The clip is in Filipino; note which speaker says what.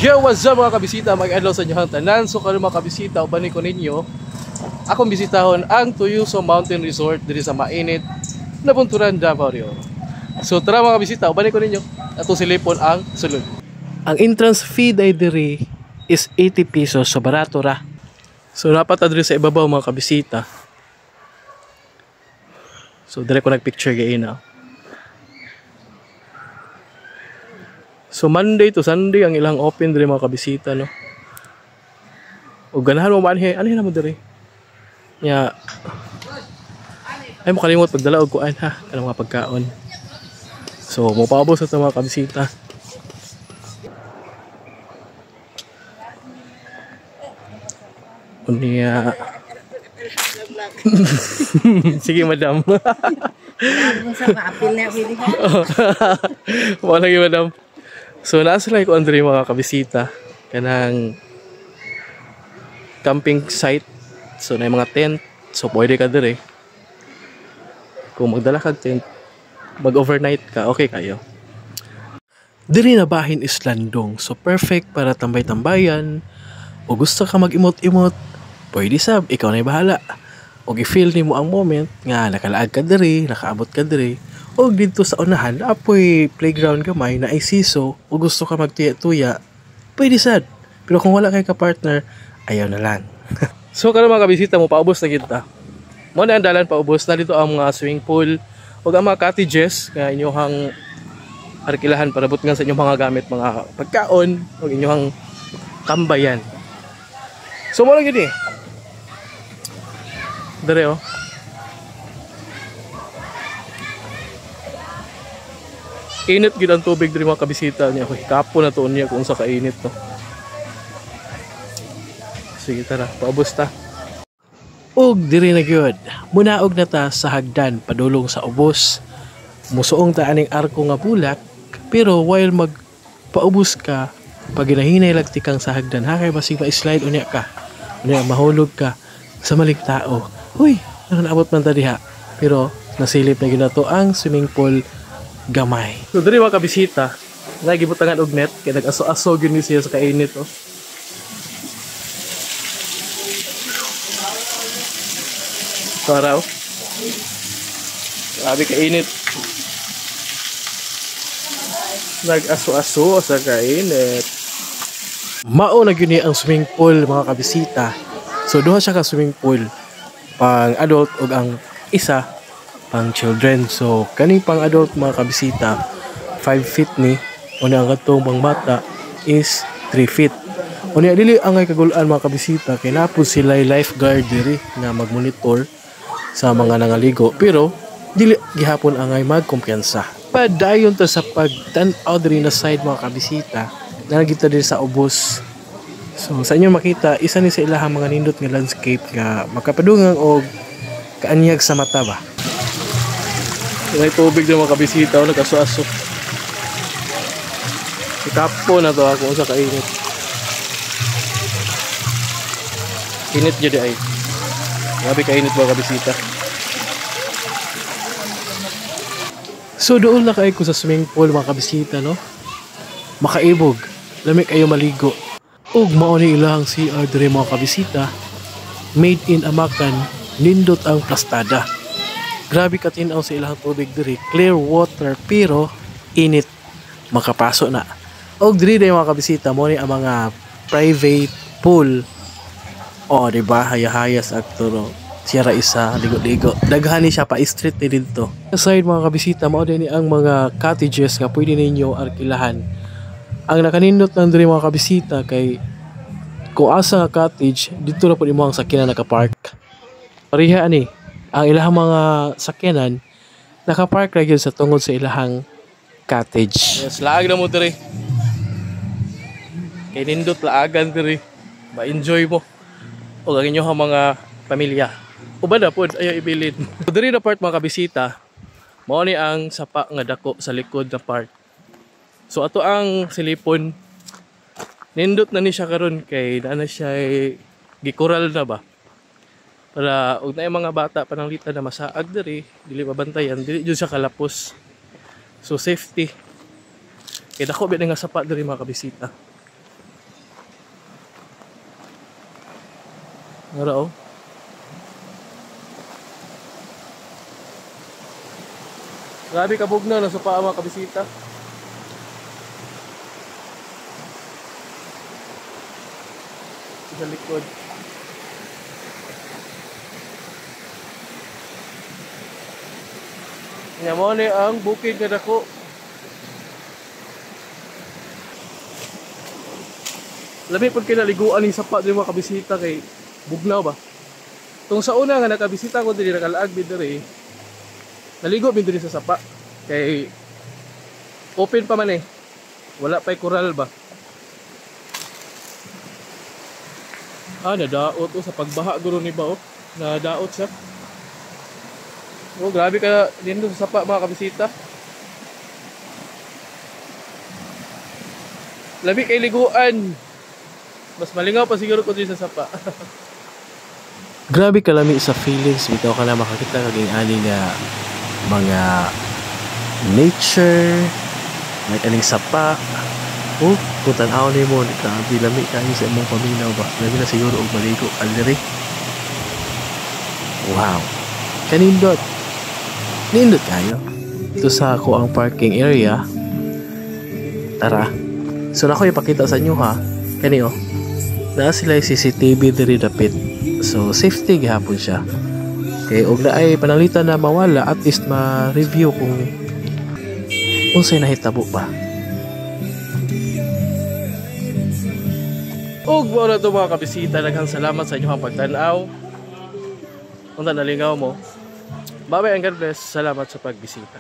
Speaker 1: Yo, what's up mga kabisita? Mag-adlaw sa inyong tanan. So karon mga kabisita, uban ko ninyo, akong bisitahon ang Tuyuso Mountain Resort diri sa mainit na Bunturan, Davao. So tara mga kabisita, uban ko ninyo atong silipon ang sulod. Ang entrance fee diri is 80 pesos, so barato ra. So dapat adre sa ibabaw mga kabisita. So dire ko nagpicture gaina. So Monday to Sunday ang ilang open diri mga kabisita, no. O ganahan mo man ano na mo diri. Nya ay mo kalimot pagdala og kuan ha, kanang mga pagkaon. So mo paubos sa mga kabisita. Unya sige madam. Wala lagi madam. So nasa lang ko andre mga kabisita kanang camping site. So na mga tent, so pwede ka dire. Kung magdala ka tent, mag-overnight ka, okay kayo. Diri na bahin is landong, so perfect para tambay-tambayan. O gusto ka mag-imot-imot, pwede sab, ikaw na bahala. O i-feel ni mo ang moment nga nakalaag ka diri, nakaabot ka diri. O dito sa unahan, apoy playground gamay na isiso, o gusto ka magtuya-tuya, pwede sad. Pero kung wala kay ka-partner, ayaw na lang. So karon mga kabisita mo, paubos na kita. Mo na ang dalan paubos na dito ang mga swimming pool o ang mga cottages nga inyohang arkilahan para butngan sa inyong mga gamit, mga pagkaon o inyohang kambayan. So mo lang gini. Dere oh. Init gid ang tubig diri mga kabisita niya. Kapo na to niya kung sa kainit to. Sige tara, paubos ta. Og diri na gyud. Munaog na ta sa hagdan padulong sa ubos. Musuong ta aning arko nga bulak, pero while magpaubos ka, pag ginahinay lagti kang sa hagdan, ha kay basig pa-slide unya ka. Unya mahulog ka sa maling tao. Huy, naabot man ta diha. Pero nasilip na ginato ang swimming pool gamay. So diri mga kabisita, nagibutangan og net kay nag-aso-aso gyud ni siya sa kainit oh. Tara oh. Grabe kainit. Nag-aso-aso sa kainit. Mao na gyud ni ang swimming pool mga kabisita. So duha siya ka swimming pool, pang adult ug ang isa pang children. So kani pang adult mga kabisita 5 feet ni, unya ang katong pang bata is 3 feet. Unya dili angay kagulan mga kabisita kay napud sila lifeguard diri na magmonitor sa mga nangaligo, pero dili gihapon angay magkumpiyansa. Padayon ta sa pagtan-aw diri na side mga kabisita. Nagita diri sa ubos. So sa inyo makita, isa ni sa ilahang mga nindot nga landscape nga makapadungang og kaanyag sa mata ba. May tubig na mga kabisita o nagkaso-aso. Ikapo na to ako sa kainit. Init jadi ay. Grabe kainit mga kabisita. So doon na kayo ko sa swimming pool mga kabisita, no? Makaibog. Lamig kayo maligo. Ug mao ni ilang CR diri mga kabisita. Made in Amakan, nindot ang plastada. Grabe katinaw sa ilang tubig diri, clear water pero init, makapaso na. Og diri day mga kabisita mo ni ang mga private pool. O di ba, haya-haya sa aktoro. Siya ra isa, ligo-ligo. Daghani siya pa street ni dito. Aside mga kabisita, mao din ang mga cottages nga pwede ninyo arkilahan. Ang nakanindot lang diri mga kabisita kay kung asa nga cottage, dito na po imo ang sakyanan naka-park. Pariha ani, ang ilahang mga sakyanan naka-park ra gyud sa tungod sa ilahang cottage. Yes, laag na mo diri. Kay nindot laagan diri. Ma-enjoy mo. O ang inyong mga pamilya. Uban na po, ayaw ibilin. Diri na part mga kabisita, mao ni ang sapa nga dako sa likod na part. So ato ang silipon, nindot na ni siya karon kay na siya gikural na ba. Para og na mga bata pananglitan na masaag diri, dili mabantayan, dili jud siya kalapos. So safety. Kaya dako ba nga sapa diri mga kabisita. Ngara oh. Grabe kabugnaw na sopa mga kabisita. Sa likod. Nga mo ni ang bukid nga dako. Labi pud kinaliguan ni sapa diri mga kabisita kay bugnaw ba. Tung sa una nga nakabisita ko diri nakalaag diri. Naligo bin diri sa sapa kay open pa man eh. Wala pa'y coral ba. Nadaot sa pagbaha guro ni ba oh. Nadaot siya. Oh, grabe ka din sa sapa mga kabisita. Labi kay liguan. Mas malingaw pa siguro ko din sa sapa.
Speaker 2: Grabe kalami sa feelings bitaw ka na makakita kaging ani nga mga nature, may kaning sapa. Oh, kung tanaw ni mo, grabe lami kayo sa imong paminaw ba? Grabe na siguro og maligo aliri. Wow. Kanindot. Nindot kayo. Ito sa ako ang parking area. Tara. So na ko ipakita sa inyo ha. Kani oh. Na sila yung CCTV diri dapit. So safety gihapon siya. Kay og na ay pananglitan na mawala at least ma-review kung unsay nahitabo ba.
Speaker 1: Og mo na ito mga kabisita, naghang salamat sa inyong pagtanaw. Kung nalingaw mo, bye-bye and God bless. Salamat sa pagbisita.